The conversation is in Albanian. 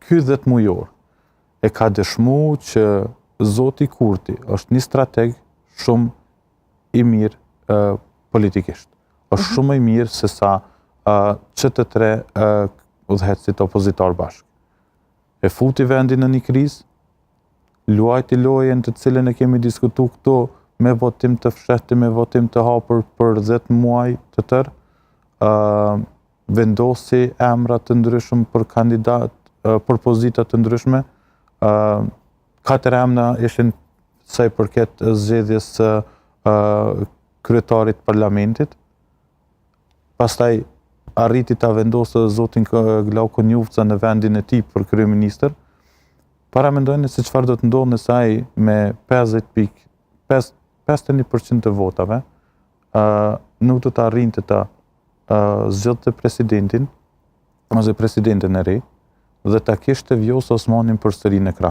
ky 10 mujor e ka dëshmu që Zoti Kurti është një strateg shumë i mirë politikisht. Është shumë i mirë se sa që të tre udhëheqësit opozitar bashkë. E futi vendin në një krizë, luajti lojën të cilën e kemi diskutu këto me votim të fshehtë, me votim të hapur për 10 muaj të tërë, vendosi emra të ndryshëm për kandidat, për pozita të ndryshme. 4 emra ishin sa i përket zgjedhjes së kryetarit parlamentit. Pastaj arriti ta vendosë zotin Glauko Njufca në vendin e tij për kryeministër. Paramendojnë se çfarë do të ndodhë nëse ai me 51% të votave nuk do të arrinte ta zgjodhte presidentin ose presidenten e re dhe ta kishte Vjosa Osmanin përsëri në krah.